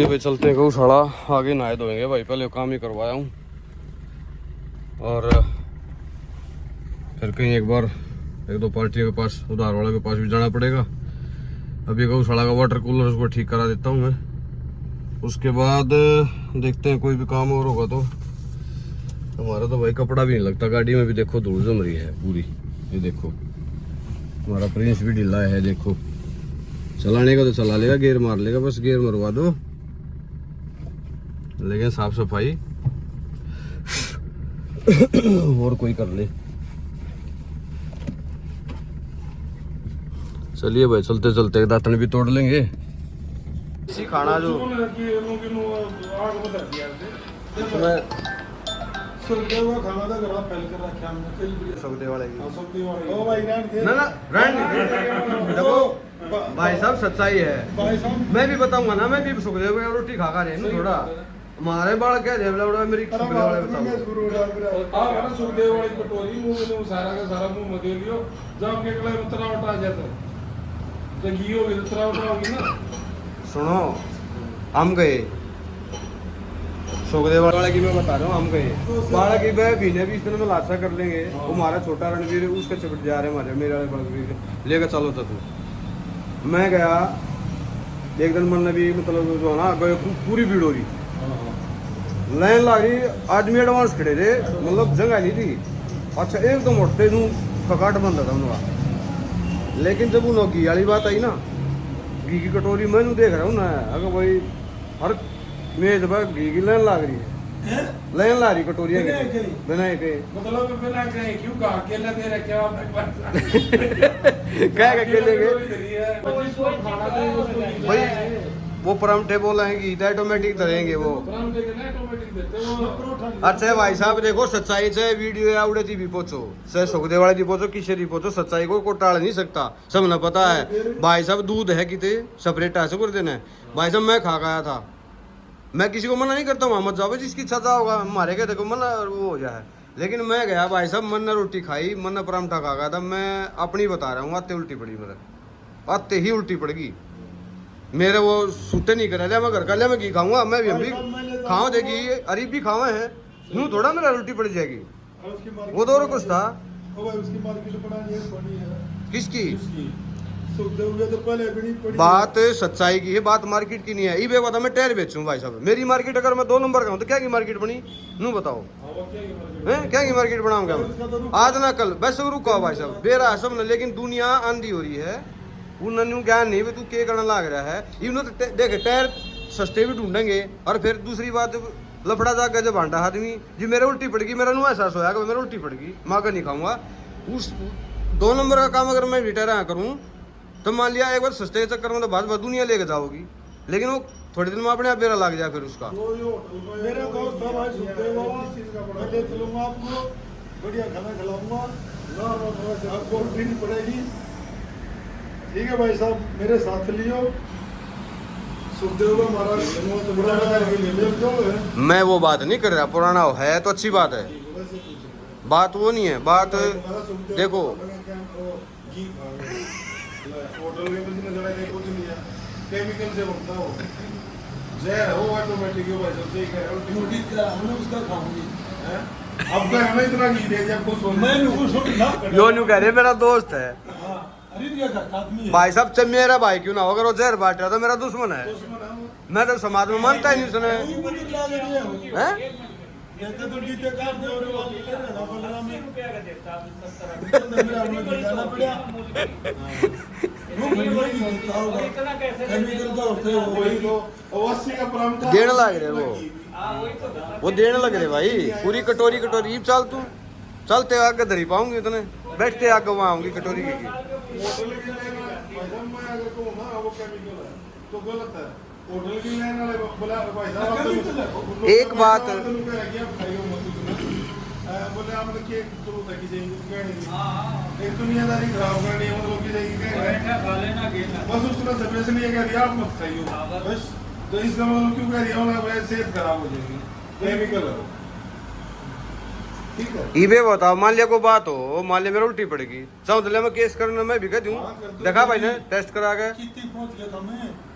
चलिए भाई चलते हैं गौशाला, आगे नहाए धोएंगे भाई, पहले काम ही करवाया हूँ और फिर कहीं एक बार एक दो पार्टियों के पास, उधार वाले के पास भी जाना पड़ेगा। अभी गौशाला का वाटर कूलर उसको ठीक करा देता हूँ मैं, उसके बाद देखते हैं कोई भी काम और होगा तो। हमारा तो भाई कपड़ा भी नहीं लगता गाड़ी में भी, देखो धूल जम रही है पूरी। ये देखो हमारा प्रिंस भी ढीला है, देखो चलाने का तो चला लेगा, गियर मार लेगा, बस गियर मरवा दो, लेकिन साफ सफाई और कोई कर ले। चलिए भाई चलते चलते दातन भी तोड़ लेंगे। इसी खाना जो भाई साहब सच्चाई है, मैं भी बताऊंगा ना, मैं भी सुखदेव को रोटी खा खा रहे थोड़ा हमारे बाल क्या दे मेरी सुखदेव वाली कटोरी मुंह में सारा का सारा मुंह में दे दियो, जब निकले उतना उठा जाता तो घी होगी उतना उठा होगी ना। सुनो हम गए सुखदेव वाले की, मैं बता रहा हूँ हम गए बाड़ा की महीने भी इस तरह में लाशा कर लेंगे। वो हमारा छोटा रणवीर उसके चपट जा रहे हमारे, मेरे वाले बड़वीर लेकर चलो तो मैं गया एक दिन, मन भी मतलब जो ना गए पूरी भीड़ हो रही, लाइन लग रही, आदमी एडवांस खड़े थे, मतलब जगह नहीं थी। अच्छा एकदम उठते नू ककाट बंद था उनका, लेकिन जब उन्होंने घी वाली बात आई ना, घी की कटोरी मैं देख रहा हूँ ना, अगर भाई हर मेज पर घी की लाइन लग रही है, लाइन ला रही कटोरिया बिना के मतलब बिना कहे क्यों कहा अकेला दे रखे आप क्या अकेले के भाई वो परांठे बोलेंगे तो ऑटोमेटिक धरेंगे वो। अच्छा भाई साहब देखो सच्चाई से वीडियो आवड़े थी भी पहुंचो, से सुखदेव वाले थी पहुंचो, किसे थी पहुंचो, सच्चाई को टाल नहीं सकता, सब ना पता है भाई साहब। दूध है कितने सेपरेट ऐसे कर देना है भाई साहब। मैं खा गया था, मैं किसी को मना नहीं करता हूँ, मत जाओ जिसकी इच्छा होगा, हमारे कहते को मना वो हो जाए, लेकिन मैं गया भाई साहब, मन ने रोटी खाई, मन ने परांठा खा गया था। मैं अपनी बता रहा हूँ, आते उल्टी पड़ी, मेरे आते ही उल्टी पड़ गई मेरे, वो सूटे नहीं कर लिया, मैं घर का लिया, मैं घी खाऊंगा, मैं भी खाऊँ देगी, अरीब भी खावे हैं, यूँ थोड़ा मेरा उल्टी पड़ जाएगी। वो तो और कुछ था किसकी बात सच्चाई की है, बात मार्केट की नहीं है। ये बता मैं टायर बेचूं भाई साहब, मेरी मार्केट अगर मैं 2 नंबर का हूँ तो क्या की मार्केट बनी नू बताओ है, क्या की मार्केट बनाऊंगा आज ना कल, बस रुका भाई साहब बेरा सब ना, लेकिन दुनिया आंधी हो रही है, उन्होंने ज्ञान नहीं तू क्या करना लग रहा है। इन्होंने तो देखे टायर सस्ते भी ढूंढेंगे, और फिर दूसरी बात लफड़ा जाकर जब भांडा आदमी जी मेरे उल्टी पड़गी, मेरा नु एहसास होया कि मेरे उल्टी पड़गी, माँ का नहीं खाऊंगा। उस 2 नंबर का काम अगर मैं रिटायर करूँ तो मान लिया एक बार सस्ते के चक्कर में तो बाद दुनिया लेके जाओगी, लेकिन वो थोड़े दिन में अपने आप बेरा लग जाए फिर उसका। मेरा दोस्त था भाई सुखदेव, मैं ले चलूंगा आपको, बढ़िया खाना खिलाऊंगा, आपको उल्टी नहीं पड़ेगी, ठीक है भाई साहब मेरे साथ लियो। सुखदेव का हमारा तो पुराना है, मैं वो बात नहीं कर रहा, पुराना है तो अच्छी बात है, बात वो नहीं है, बात देखो होटल में कुछ नहीं है, केमिकल से बनता हो, जहर हो ऑटोमेटिक भाई सब सही कह रहे हो, हमने उसका खाऊंगी अब तो हमें इतना घी दे दिया कुछ मैं यो न्यू कह रहे मेरा दोस्त है भाई साहब, चल मेरा भाई क्यों ना हो, अगर वो जहर बांट रहा तो मेरा दुश्मन है, मैं तो समाज में मानता ही नहीं सुने हैं। देने लग रहे वो देने लग रहे भाई, पूरी कटोरी कटोरी चल तू चलते आगे धरी पाऊंगी इतने, बैठते आगे वहां आऊंगी कटोरी की तो गलत है। होटल की लाइन वाले बोला भाई साहब एक बात बोले आप लोग की जरूरत है किसी एक दुनियादारी खराब करनी है, मतलब किसी बस उसने समय से नहीं कह दिया आप मत खाइयो बस, तो इसका मतलब क्यों कह दिया भाई सेहत खराब हो जाएगी, केमिकल है ठीक है। इबे बताओ मान लिया कोई बात हो, मान लिया मेरा उल्टी पड़ेगी, सौदले में केस करना मैं भी कह दूं, देखा भाई ने टेस्ट करा के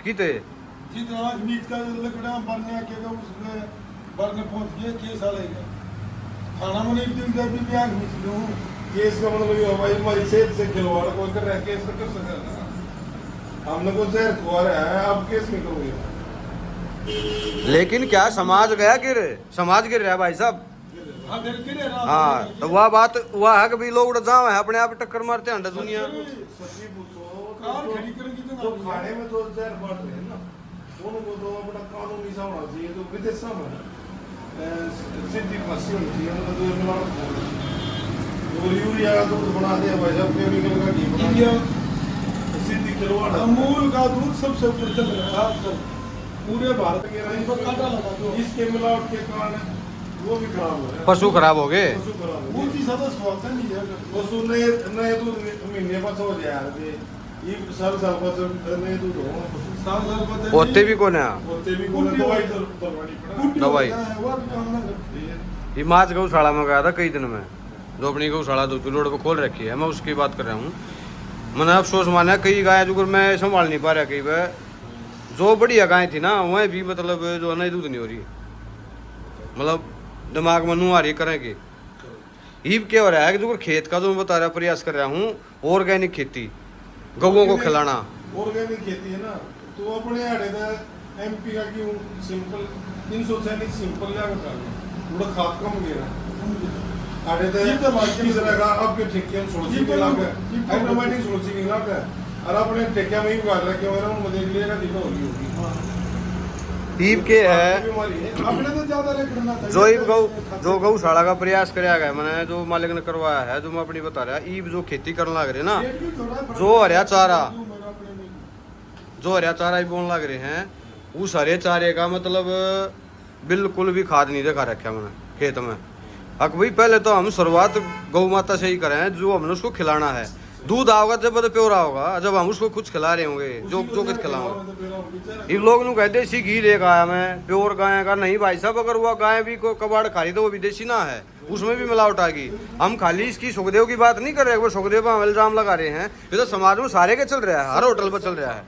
किते जितना बीच का लकड़ा भरने आके उसने भरने पहुंच गए केस आएगा खाना में नहीं दिन जब भी आग बीच लूं केस का मतलब ये हमारी हमारी सेहत से खिलवाड़ कोई कर रहा है केस कर सकता है हमने को जहर खुआ रहा है आप केस नहीं करोगे लेकिन क्या समाज गया गिर समाज गिर रहा है भाई साहब हाँ घर के लिए हाँ तो वह बात वह है कि भाई लोग उड़ जाओ है अपने आप टक्कर मारते हैं अंडा दुनिया सच्ची पूछो कार खड़ी करेंगी तो खाने में तो जहर बढ़ रहे हैं ना उनको तो अपना कानूनी सा होना चाहिए तो विदेश में सिद्धि फांसी होनी चाहिए उनको तो मिलावट और यूरिया का दूध बना दिया भाई साहब केमिकल का घी बना दिया सिद्धि खिलवाड़ अमूल का दूध सबसे ऊपर चल रहा है पूरे भारत के रानी पर कांटा लगा दो इसके मिलावट के कारण वो भी खराब हो रहा है पशु खराब हो गए पशु खराब वो चीज ज्यादा स्वाद नहीं है पशु नए दूध महीने पर हो जाए यार ये साल पर नए दूध हो साल पर होते भी कौन है होते भी कौन दवाई दलवानी पड़ा दवाई वो भी काम ना करती है ये माच गौशाला में गया था कई दिन में जो अपनी गौशाला दो रोड पे खोल रखी है मैं उसकी बात कर रहा हूँ मैंने अफसोस माना कई गाय जो मैं संभाल नहीं पा रहा कई बार जो बढ़िया गाय थी ना वह भी मतलब जो नई दूध नहीं हो रही मतलब दिमाग में नू आ रही करेंगे ईब क्या हो रहा है कि जो खेत का जो मैं बता रहा प्रयास कर रहा हूँ ऑर्गेनिक खेती गौओं को खिलाना ऑर्गेनिक खेती है ना तो अपने आड़े दा एमपी का क्यों सिंपल 300 सिंपल ला बता थोड़ा खाद कम गिरा आड़े दा ये तो मार्केट से लगा आपके ठेके में 16 लाख है ऑटोमेटिक 16 लाख है और अपने ठेके में ही उगा रखे हो रहा हूं मुझे लेगा दिखा होगी ईब के है अपने तो ज्यादा रखना था जो ईब जो गौशाला का प्रयास कराया गया मैंने जो मालिक ने करवाया है जो मैं अपनी बता रहा ईब जो खेती करने लग रहे ना जो हरिया चारा ही बोलने लग रहे हैं उस हरे चारे का मतलब बिल्कुल भी खाद नहीं देखा रखा मैंने खेत में अब भाई पहले तो हम शुरुआत गौ माता से ही करें जो हमने उसको खिलाना है दूध आओगा जब तो प्योरा होगा जब हम उसको कुछ खिला रहे होंगे जो कुछ खिलाऊंगा इन लोग कह देसी घी लेकर आया मैं प्योर गाय का नहीं भाई साहब अगर वो गाय भी को कबाड़ खा रही तो वो विदेशी ना है उसमें भी मिलावट आ गई हम खाली इसकी सुखदेव की बात नहीं कर रहे वो सुखदेव पर हम इल्जाम लगा रहे हैं ये तो समाज में सारे के चल रहा है हर होटल पर चल रहा है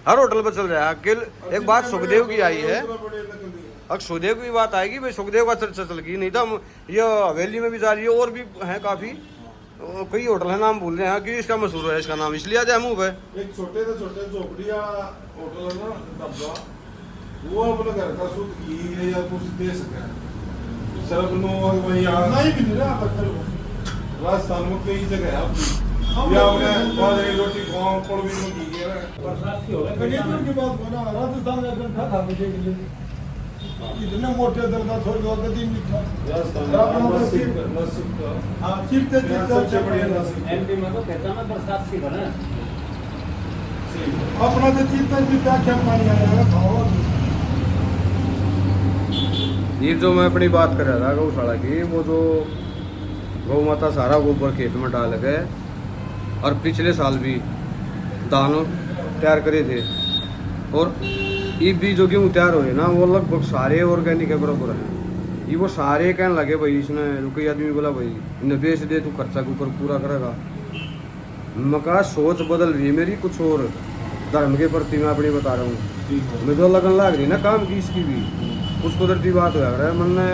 हर होटल पर चल रहा है किल एक बात सुखदेव की आई है अब सुखदेव की बात आएगी भाई सुखदेव का चर्चा चल गई नहीं तो हम ये हवेली में भी जा रही है और भी है काफी कई होटल है नाम भूल रहे हैं कि इसका मशहूर है इसका नाम इसलिए आज मुंह पे एक छोटे से छोटे झोपड़ी होटल है ना डब्बा वो अपने घर का शुद्ध घी है या कुछ दे सके सिर्फ नो वही नहीं भी नहीं रहा राजस्थान में कई जगह है आपकी या अपने बाजरे रोटी गांव पड़वी में घी है बरसात की हो रहा है की बात हो ना राजस्थान में एकदम था खाने के लिए इतने मोटे दर्दा छोड़ दो कभी मीठा नसीब का हाँ चिरते सबसे बढ़िया नसीब एमपी में तो कहता ना बरसात की बना अपना तो चिरते चिरते क्या पानी आ जाएगा खाओ ये जो मैं अपनी बात कर रहा था गौशाला की वो जो गौ माता सारा गोबर खेत में डाल गए और पिछले साल भी दानों तैयार करे थे और ये भी जो गेहूँ तैयार हो रहे ना वो लगभग सारे ऑर्गेनिक है बराबर है ये वो सारे कहने लगे भाई इसने कोई आदमी बोला भाई इन्हें बेच दे तू खर्चा कुकर पूरा करेगा मका सोच बदल रही है मेरी कुछ और धर्म के प्रति मैं अपनी बता रहा हूँ मैं जो लगन लग रही ना काम की इसकी भी कुछ कुदरती बात हो रहा है मन ने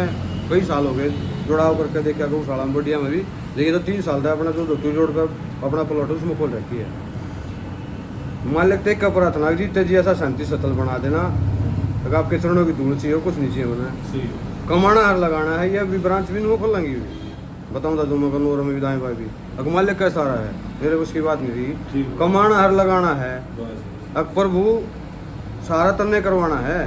कई साल हो गए जुड़ाव करके देखा गौशाला में बढ़िया में भी लेकिन तो 3 साल था अपना जो धोती जोड़ कर अपना प्लॉट उसमें खोल रखी है मान लगते क्या प्रार्थना जीते जी ऐसा शांति सतल बना देना अगर आपके चरणों की धूल चाहिए कुछ नहीं चाहिए मैंने कमाना हर लगाना है या भी ब्रांच भी नहीं खोलेंगी बताऊँ था तुम नूर में विदाएं भाई भी अगर मालिक कैसा रहा है मेरे को उसकी बात नहीं थी कमाना हर लगाना है अब प्रभु सारा तन्ने करवाना है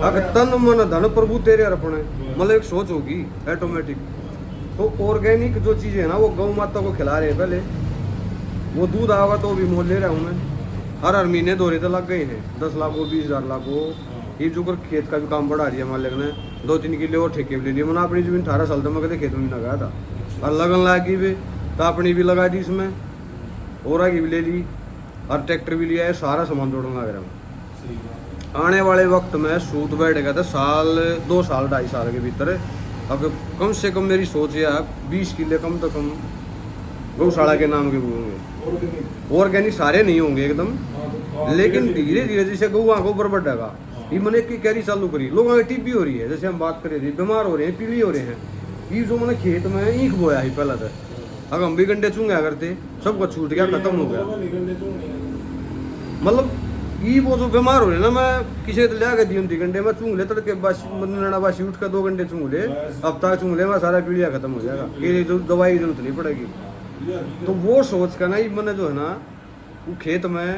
अगर तन मन धन प्रभु तेरे अर्पण है मतलब एक सोच होगी ऑटोमेटिक तो ऑर्गेनिक जो चीज़ें है ना वो गौ माता को खिला रहे हैं पहले वो दूध आएगा तो भी मोल ले रहा हूँ मैं हर महीने दौरे तो लग गए हैं 10 लाख हो 20,000 लाख हो ये जो कर खेत का भी काम बढ़ा दिया मालिक ने 2-3 किले और ठेके भी ले लिए मैंने अपनी जमीन 18 साल तक मैं कभी खेत में लगाया था और लगन लगी भी तो अपनी भी लगा दी इसमें और आगे भी ले ली और ट्रैक्टर भी लिया है सारा सामान जोड़ने लग रहा हूँ आने वाले वक्त में सूत बैठेगा तो 2 साल 2.5 साल के भीतर अब कम से कम मेरी सोच है 20 किले कम तो कम गौशाला के नाम के वो होंगे। ऑर्गेनिक। ऑर्गेनिक सारे नहीं होंगे एकदम, हाँ, लेकिन धीरे धीरे जैसे गौआ को ऊपर बढ़ेगा, ये मैंने की कैरी चालू करी, लोगों में टीबी हो रही है, जैसे हम बात कर रहे थे, बीमार हो रहे हैं, पीली हो रहे हैं। ये जो मैंने खेत में ईख बोया है पहला था, अगर हम भी गंडे चूंगा करते सबका छूट गया, खत्म हो गया। मतलब ये वो जो बीमार हो रहे ना, मैं किसी को लिया के दी थी गंडे में चूंग ले तड़के बस बासी उठ कर 2 घंटे चूंग ले, अब तक चूंग ले मैं सारा पीलिया खत्म हो जाएगा, ये जो दवाई की जरूरत नहीं पड़ेगी। तो वो सोच का ना ये मैंने जो है ना वो खेत में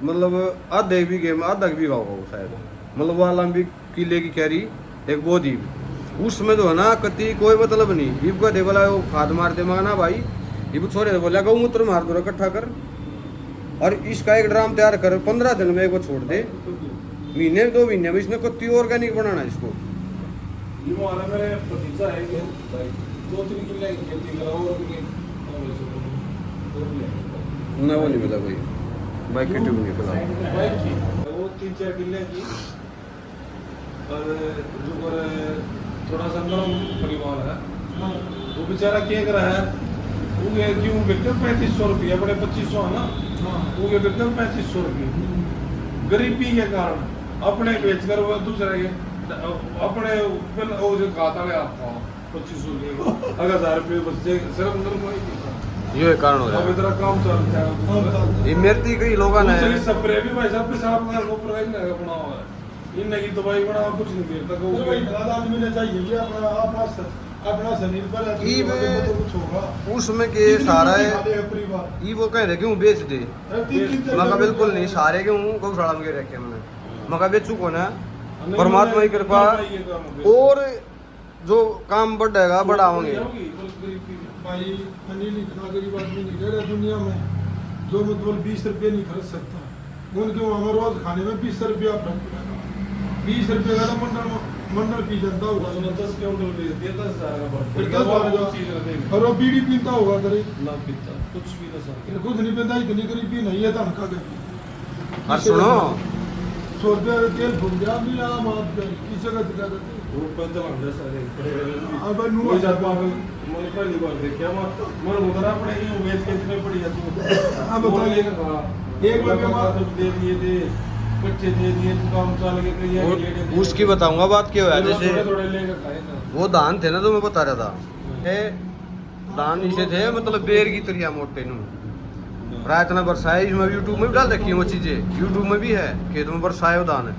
मतलब आधे बीघे में आधा बीघा होगा वो शायद, मतलब वो लंबी किले की कैरी एक बोधी, उसमें जो है ना कति कोई मतलब नहीं, इब का दे बोला वो खाद मार दे मगना भाई, इब छोरे बोला गौमूत्र मार दो इकट्ठा कर और इसका एक ड्राम तैयार कर, 15 दिन में एक को छोड़ दे, महीने 2 महीने में इसने कति ऑर्गेनिक बनाना है इसको। ये हमारा मेरे भतीजा है कि 2-3 किले की खेती करा और ना वो नहीं मिला भाई, बाइक की ट्यूब नहीं मिला। बाइक की वो 3-4 किले की, और जो कर थोड़ा सा नरम परिवार है, वो बेचारा क्या कर रहा है, वो क्यों बिकते 3500 रुपये, बड़े 2500 है ना, वो क्या बिकते 3500 रुपये, गरीबी के कारण अपने बेचकर वो दूसरे के अपने वो जो खाता है आपका 2500 रुपये अगर 1000 रुपये बच्चे सिर्फ अंदर कोई ये कारण हो रहा अब है। इतना काम चलता है। ये मेरती कई लोगों ने दूसरी स्प्रे भी भाई साहब पेशाब का वो प्रोवाइड नहीं बना हुआ है, इन की दवाई बना कुछ नहीं देता को भाई दादा आदमी ने चाहिए कि अपना शरीर पर ई तो में कुछ होगा उसमें के सारा है, परिवार ये वो कह रहे क्यों बेच दे, तीन मका बिल्कुल नहीं, सारे क्यों गौशाला में रखे हमने मका बेचू को ना, परमात्मा की कृपा और जो काम बढ़ेगा बढ़ाओगे। भाई अनिल इतना गरीब आदमी नहीं रह रहा दुनिया में जो मतलब 20 रुपये नहीं खर्च सकता, उनके वहाँ रोज खाने में 20 रुपया फर्क पड़ेगा, 20 रुपये का मंडल पी जाता होगा, 10 क्विंटल बेच दिया 10,000 10,000 का, और वो बीड़ी पीता होगा करे ना पीता कुछ भी ना सर, कुछ नहीं पीता, इतनी गरीबी नहीं है धन का और सुनो 100 रुपया तेल फूक गया भी आम आप किस जगह दिखा देते वो पैदल आंदे सारे खड़े अब नु कोई जात पागल मैंने पहली बार देखा मैं मुद्रा पड़ेगी वो बेच के इतने पड़ी जाती हाँ, बताइए। एक बार के बाद दे दिए थे कच्चे दे दिए काम चल के कहीं और उसकी बताऊंगा बात क्या हुआ, जैसे थोड़े लेकर खाए था वो दान थे ना जो मैं बता रहा था, ये दान इसे थे मतलब बेर की तरिया मोटे नु रात ना बरसाए, इसमें यूट्यूब में भी डाल रखी है वो चीजें, यूट्यूब में भी है, खेत में बरसाए वो दान है।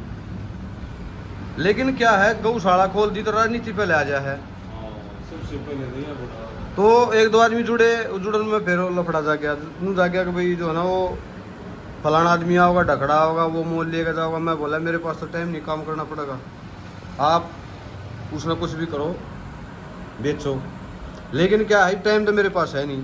लेकिन क्या है गौशाला खोल दी तो राजनीति पे आ जा है, सबसे पहले नहीं बता तो 1-2 आदमी जुड़न में फिर लफड़ा जा गया कि भाई जो है ना वो फलाना आदमी आओगा ढकड़ा होगा वो मोल लेकर जाओगा। मैं बोला मेरे पास तो टाइम नहीं, काम करना पड़ेगा, आप उसमें कुछ भी करो बेचो, लेकिन क्या है टाइम तो मेरे पास है नहीं।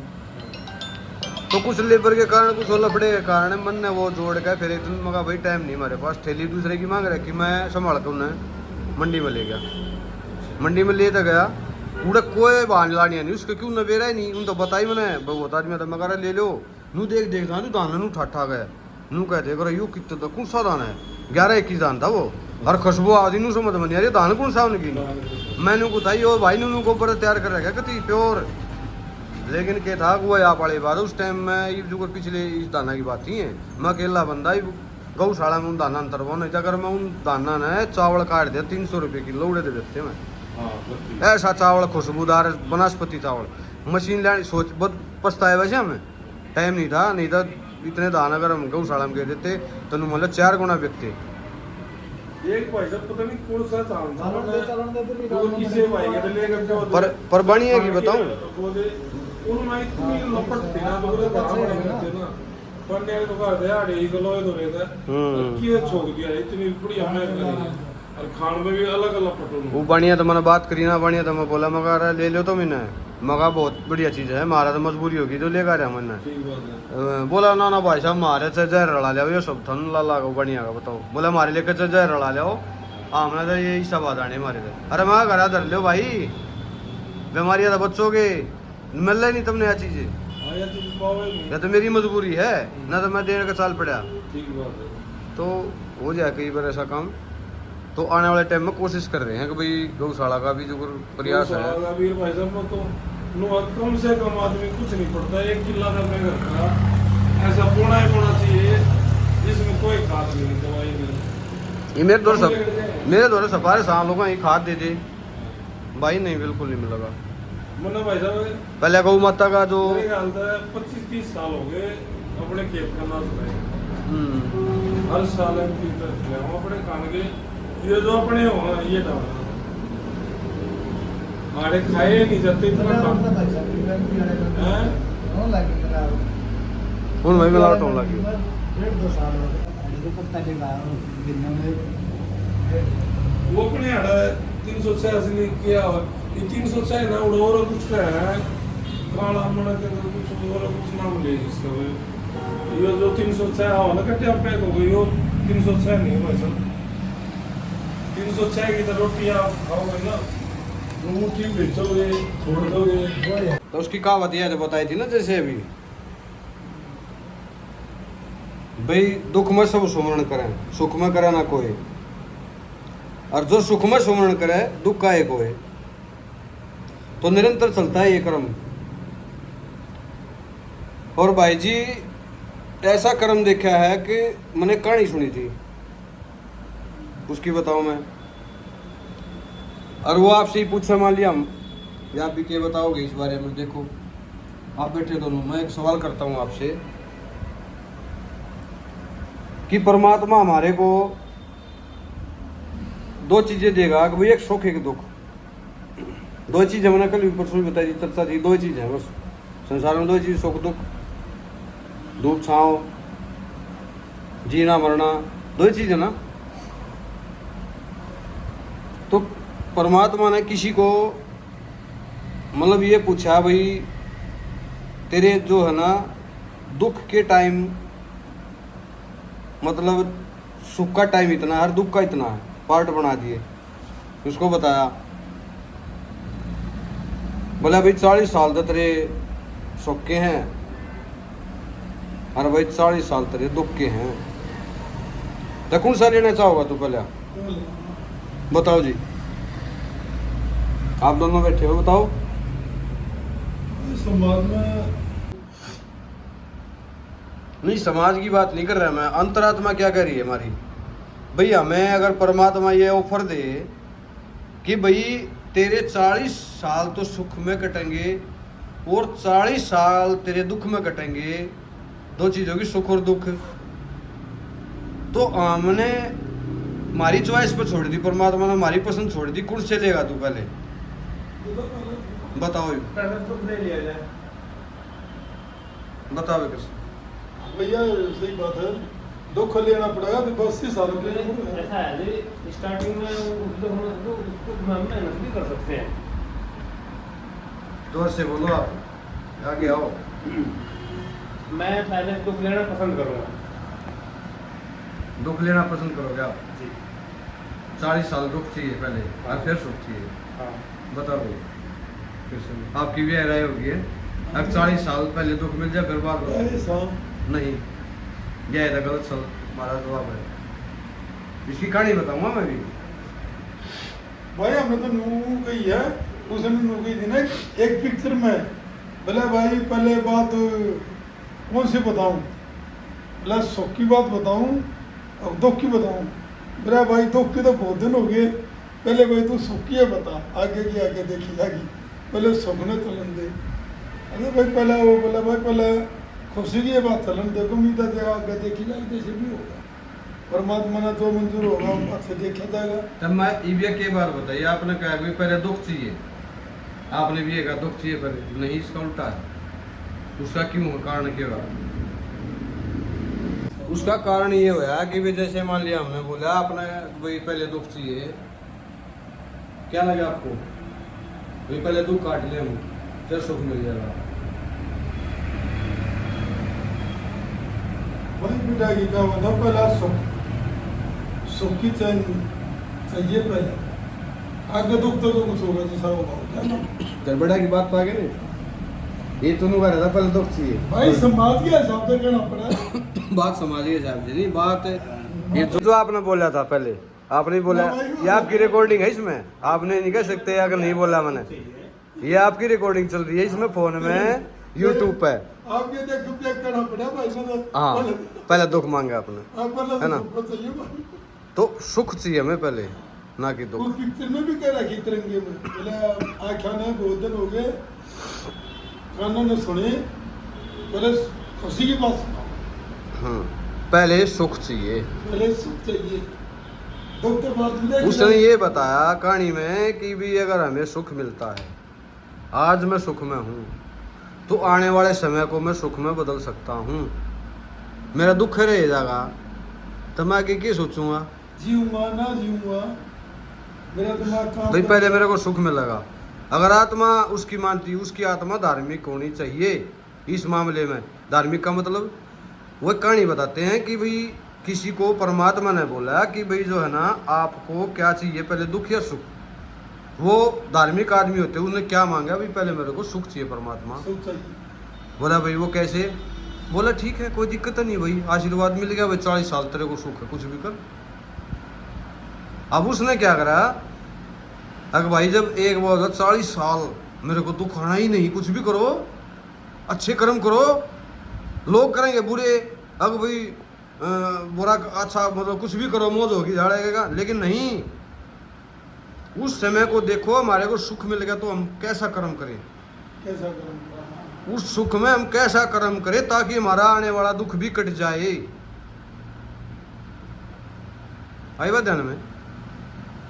तो कुछ लेबर के कारण कुछ लफड़े के कारण मन ने वो जोड़ के फिर एक दिन मगा भाई टाइम नहीं हमारे पास, थैली दूसरे की मांग रखी, मैं संभाल कर उन्हें मंडी में ले गया, मंडी में ले तो गया उड़ा कोई बहाने लानी नहीं उसके, क्यों नबेरा ही नहीं, उन तो बताई मैंने बहुत आदमी तो मगर ले लो नू देख देखा नू दाना नू ठाठा गया नू कहते कर यू कितना तो कौन सा दाना है 11-21 दान था वो, और खुशबू आदि नू समझ में नहीं आ रही दान कौन सा उनकी, मैंने बताई ओ भाई नू गोबर तैयार कर रखा कति प्योर, लेकिन क्या था वो आप वाली बात उस टाइम में ये जो पिछले इस दाना की बात ही है, मैं अकेला बंदा ही गौशाला में उन दाना अंतर वो नहीं था, अगर मैं उन दाना ने चावल काट दिया 300 रुपये किलो उड़े दे देते मैं, ऐसा चावल खुशबूदार वनस्पति चावल, मशीन लाने सोच बहुत पछताए वैसे हमें टाइम नहीं था, नहीं था इतने दान अगर हम गौशाला में कह देते तो मतलब 4 गुना बिकते। एक भाई साहब पता नहीं कौन सा था वो किसे भाई के लेकर के पर बढ़िया की बताऊं उन्होंने इतनी लपट थी ना तो बोले दाम नहीं करते ना पन्ने तो कर दे 2.5 किलो तो रहता किए छोड़ दिया इतनी बड़ी हमने करी और खान में भी अलग अलग पटों वो बढ़िया तो मैंने बात करी ना, बढ़िया तो मैं बोला मगर ले लो तो मैंने मगा बहुत बढ़िया चीज़ है, हमारा तो मजबूरी होगी तो लेकर आया मैंने, ठीक बात है बोला ना भाई साहब हमारे से जहर रला लिया ये सब थन ला को बढ़िया का बताओ, बोला हमारे लेकर से जहर रला लिया हमने तो यही सब आदाने हमारे से, अरे मैं घर धर लो भाई बीमारियाँ तो बच्चों के मिल रही नहीं तुमने यह चीज़ें, आया तो पावे या तो मेरी मजबूरी है ना तो मैं देने का चाल पड़ा, ठीक बात है तो हो जाए कई बार ऐसा काम, तो आने वाले टाइम में कोशिश कर रहे हैं कि भाई गौशाला का भी जो प्रयास है वीर भाई साहब तो कम से कम आदमी कुछ नहीं पड़ता, 1 किला का अपने घर का ऐसा पोना ही होना चाहिए जिसमें कोई खाद नहीं, दवाई नहीं। ये मेरे द्वारा सफारे सालों का ही खाद दे दे भाई, नहीं बिल्कुल नहीं मिलेगा। मुन्ना भाई साहब पहले गौ माता का जो 25-30 साल हो गए अपने खेत का नाश है। हर साल अपने खान के ये जो अपने हो ये डाल हमारे खाए नहीं जाते इतना हूँ भाई मिलावट होने लगी। 1.5-2 साल हो गए वो अपने 386 किया ये 386 ना उड़ो और कुछ का है काला मन के कुछ और कुछ नाम ले इसका ये जो 306 हो ना कटे आप पैक हो गई हो 306 नहीं है भाई 306 की तो रोटी आप खाओगे ना रोटी बेचोगे छोड़ दोगे। तो उसकी कहावत यह जो बताई थी ना, जैसे अभी भाई दुख में सब सुमरण करें, सुख में करे ना कोई, और जो सुख में सुमरण करे दुख का एक होए। तो निरंतर चलता है ये क्रम। और भाई जी ऐसा क्रम देखा है कि मैंने कहानी सुनी थी, उसकी बताऊं मैं, और वो आपसे ही पूछा, मान लिया हम या आप भी क्या बताओगे इस बारे में। देखो आप बैठे दोनों, मैं एक सवाल करता हूं आपसे कि परमात्मा हमारे को 2 चीजें देगा कि भाई एक सुख एक दुख। 2 चीजें मैंने कल भी परसों भी बताई थी, चर्चा थी। 2 चीजें बस संसार में, 2 चीज, सुख दुख, धूप छाँव, जीना मरना, 2 चीजें ना। तो परमात्मा ने किसी को मतलब ये पूछा, भाई तेरे जो है ना दुख के टाइम, मतलब सुख का टाइम इतना है और दुख का इतना है, पार्ट बना दिए। उसको बताया, बोला भाई 40 साल तो तेरे सुख के हैं और भाई 40 साल तेरे दुख के हैं, तो कौन सा लेना चाहोगा तू? पहले बताओ जी, आप दोनों बैठे हो, बताओ। समाज में नहीं, समाज की बात नहीं कर रहा मैं, अंतरात्मा क्या कह रही है हमारी। भाई हमें अगर परमात्मा ये ऑफर दे कि भाई तेरे 40 साल तो सुख में कटेंगे और 40 साल तेरे दुख में कटेंगे, 2 चीज होगी, सुख और दुख। तो हमने हमारी चॉइस पर छोड़ दी, परमात्मा ने हमारी पसंद छोड़ दी। कौन से लेगा तू? पहले बताओ, पहले दुख ले लिया जाए। बताओ कैसे। भैया सही बात है, दुख लेना पड़ेगा तो 80 साल के ऐसा है जी, स्टार्टिंग में उसको मेहनत भी कर सकते हैं। जोर से बोलो, आप आगे आओ। मैं पहले दुख लेना पसंद करूँगा। दुख लेना पसंद करोगे आप? जी 40 साल दुख चाहिए पहले और फिर सुख चाहिए। हाँ। बताओ कैसे? आपकी भी राय होगी है, अब 40 साल पहले दुख मिल जाए फिर बाद में नहीं, यह है गलत सल हमारा जवाब है। इसकी कहानी बताऊंगा मैं भी। भाई हमने तो नू कही है, उसने नू कही थी ना एक पिक्चर में, बोले भाई पहले बात कौन सी बताऊं, बोला सुख की बात बताऊं और दुख की बताऊं। बोला भाई दुख के तो बहुत दिन हो गए, पहले भाई तू सुख की है बता, आगे की आगे देखी जाएगी, पहले सुख ने चलन दे। अरे भाई पहले वो बोला भाई पहले खुशी की बात चलन दे, उम्मीद है आगे देखी जाएगी, जैसे भी होगा परमात्मा ने जो मंजूर होगा अच्छे देखा जाएगा। तब मैं ईबिया के बार बताइए, आपने कहा कि पहले दुख चाहिए, आपने भी कहा दुख चाहिए, पर नहीं, इसका उल्टा है। उसका क्यों, कारण क्या हुआ? उसका कारण ये हुआ कि भी जैसे मान लिया हमने बोला आपने भाई पहले दुख चाहिए, क्या लगा आपको? भाई पहले दुख काट ले हम, फिर सुख मिल जाएगा। भाई बेटा की क्या होता, पहला सुख की चैन चाहिए पहले, आगे दुख तो कुछ होगा जैसा होगा। गड़बड़ा की बात तो आगे नहीं, ये तो नहीं रहा था, पहले दुख चाहिए। भाई समाज के हिसाब से कहना पड़ा। बात समाज के हिसाब से नहीं, बात ये तो जो आपने बोला था पहले, आपने बोला, ये आपकी रिकॉर्डिंग है, इसमें आपने नहीं कह सकते अगर नहीं बोला मैंने। ये आपकी रिकॉर्डिंग चल रही है इसमें फोन में यूट्यूब पे। आप ये देख करना पड़ा भाई साहब। हाँ पहले दुख मांगा आपने, पहले है ना? सुख को चाहिए भाई। तो सुख चाहिए हमें पहले, ना कि वो दुख। पिक्चर में भी कह रहा कि तिरंगे में पहले आख्या ने बहुत दिन हो गए कानों ने सुने, पहले खुशी की बात सुनाओ, पहले सुख चाहिए। पहले सुख चाहिए, दुख के बाद मिलेगा। उसने ये बताया कहानी में कि भी अगर हमें सुख मिलता है, आज मैं सुख में हूँ, तो आने वाले समय को मैं सुख में बदल सकता हूँ। मेरा दुख रह जाएगा तो मैं आगे क्या सोचूंगा? जीऊंगा ना जीऊंगा, मेरा दिमाग काम भाई पहले मेरे को सुख मिलेगा। अगर आत्मा उसकी मानती, उसकी आत्मा धार्मिक होनी चाहिए। इस मामले में धार्मिक का मतलब वो कहानी बताते हैं कि भाई किसी को परमात्मा ने बोला कि भाई जो है ना आपको क्या चाहिए, पहले दुख या सुख। वो धार्मिक आदमी होते, उसने क्या मांगा? भाई पहले मेरे को सुख चाहिए परमात्मा। सुख चाहिए। बोला भाई वो कैसे? बोला ठीक है कोई दिक्कत नहीं भाई, आशीर्वाद मिल गया भाई, 40 साल तेरे को सुख है, कुछ भी कर। अब उसने क्या करा? अगर भाई जब एक बार 40 साल मेरे को दुख आना ही नहीं, कुछ भी करो, अच्छे कर्म करो, लोग करेंगे बुरे, अगर भाई बुरा अच्छा मतलब कुछ भी करो, मौज होगी झाड़ेगा। लेकिन नहीं, उस समय को देखो, हमारे को सुख मिल गया तो हम कैसा कर्म करें, कैसा करूँ? उस सुख में हम कैसा कर्म करें ताकि हमारा आने वाला दुख भी कट जाए। आई बात ध्यान में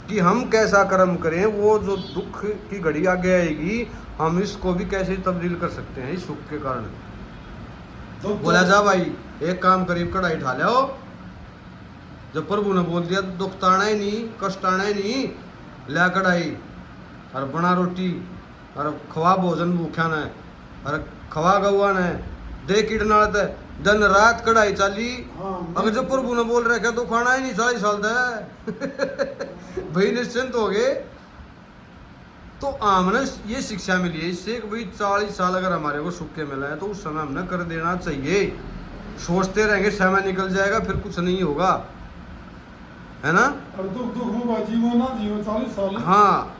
कि हम कैसा कर्म करें, वो जो दुख की घड़ी आगे आएगी हम इसको भी कैसे तब्दील कर सकते हैं इस सुख के कारण। दुख बोला जा भाई एक काम करीब कढ़ाई उठा लो। जब प्रभु ने बोल दिया दुख ताना ही नहीं, कष्ट आना ही नहीं, ला कढ़ाई और बना रोटी और खवा भोजन भूख्या ने और खवा गौआ ने दे किडनाल दे दिन रात कढ़ाई चाली। हाँ, अगर जब प्रभु ने बोल रखा तो खाना ही नहीं 40 साल दे भाई निश्चिंत हो गए। तो हमने ये शिक्षा मिली है इससे कि भाई 40 साल अगर हमारे को सुख के मिला है तो उस समय हमने कर देना चाहिए। सोचते रहेंगे समय निकल जाएगा फिर कुछ नहीं होगा, है ना? और दुख दुख में बाजी में ना जीवन 40 साल। हाँ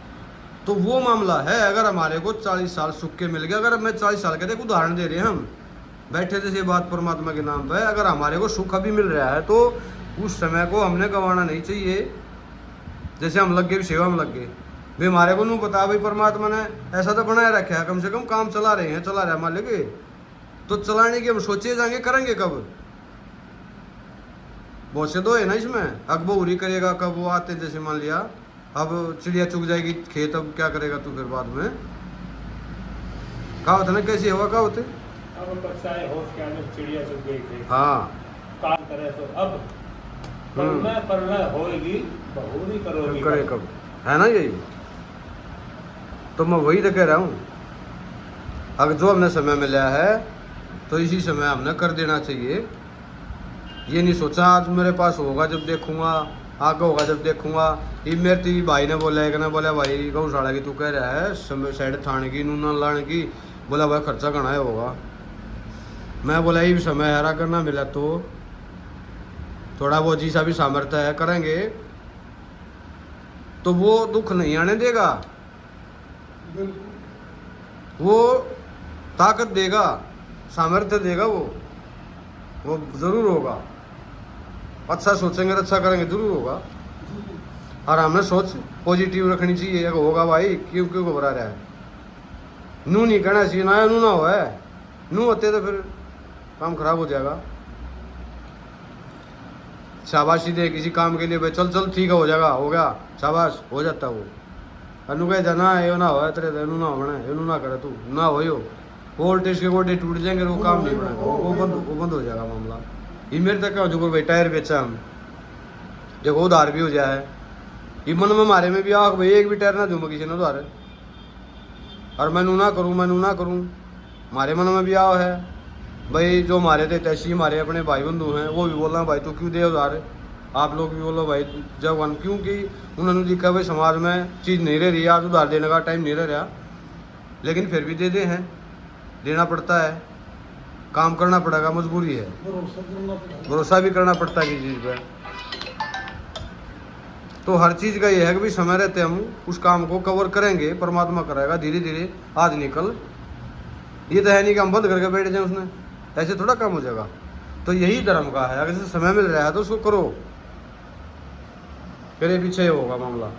तो वो मामला है। अगर हमारे को 40 साल सुख के मिल गया, अगर मैं 40 साल के, एक उदाहरण दे रहे हैं हम बैठे जैसे बात परमात्मा के नाम पे, अगर हमारे को सुख अभी मिल रहा है तो उस समय को हमने गंवाना नहीं चाहिए। जैसे हम लग गए सेवा में लग गए, भाई हमारे को नहीं पता भाई परमात्मा ने ऐसा तो बनाए रखा है, कम से कम काम चला रहे हैं, चला रहा है मालिक, तो चलाने की हम सोचे जाएंगे करेंगे कब? बहुत से दो है ना इसमें, अकबूरी करेगा कब वो आते, जैसे मान लिया अब चिड़िया चुग जाएगी खेत, अब क्या करेगा तू फिर बाद में? कहा होता ना कैसी हवा का होते? अब बच्चाए होश के आने चिड़िया चुग गई थी। हाँ काम करे तो अब करना होएगी, बहुरी करोगी करे कब, है ना? यही तो मैं वही तो कह रहा हूँ, अगर जो हमने समय मिला है तो इसी समय हमने कर देना चाहिए। ये नहीं सोचा आज मेरे पास होगा जब देखूंगा, आगे होगा जब देखूंगा। ये मेरे ती भाई ने बोला है, बोला भाई गौशाला की तू कह रहा है साइड थाने की नूना लाने की, बोला भाई खर्चा करना है होगा। मैं बोला ये समय हरा करना मिला तो थोड़ा वो जी सा भी सामर्थ्य है करेंगे, तो वो दुख नहीं आने देगा, वो ताकत देगा, सामर्थ्य देगा, वो जरूर होगा। अच्छा सोचेंगे अच्छा करेंगे जरूर होगा। और हमें सोच पॉजिटिव रखनी चाहिए। अगर होगा भाई क्यों क्यों घबरा रहा है? नू नहीं कहना चाहिए ना, नू ना हो है, नू होते तो फिर काम खराब हो जाएगा। शाबाशी दे किसी काम के लिए, भाई चल चल ठीक है हो जाएगा, हो गया शाबाश, हो जाता वो। अनु कहे जाना ये ना हो तेरे एनू ना होना, एनू ना करे तू ना हो यो वोल्टेज के गोडे टूट जाएंगे, वो काम नहीं बनेगा, वो बंद हो जाएगा मामला। ये मेरे तक का जो भाई टायर बेचा हम देखो उधार भी हो जाए, ये मन में मारे में भी आ भाई एक भी टायर ना दूँ किसी ने उधार, और मैं नू ना करूँ मारे मन में भी आओ है भाई। जो मारे थे तैसी हमारे अपने भाई बंधु हैं, वो भी बोल रहा भाई तू क्यों दे उधार, आप लोग भी बोलो भाई जब वन, क्योंकि उन्होंने देखा भाई समाज में चीज़ नहीं रह रही, आज उधार देने का टाइम नहीं रह रहा, लेकिन फिर भी दे दे हैं, देना पड़ता है, काम करना पड़ेगा, मजबूरी है, भरोसा भी करना पड़ता है किसी चीज़ पर। तो हर चीज़ का ये है कि भाई समय रहते हम उस काम को कवर करेंगे, परमात्मा कराएगा धीरे धीरे, आज निकल। ये तो है नहीं कि हम बंद करके बैठ जाए उसने, ऐसे थोड़ा काम हो जाएगा। तो यही धर्म का है, अगर समय मिल रहा है तो उसको करो, फिर ये पीछे होगा मामला।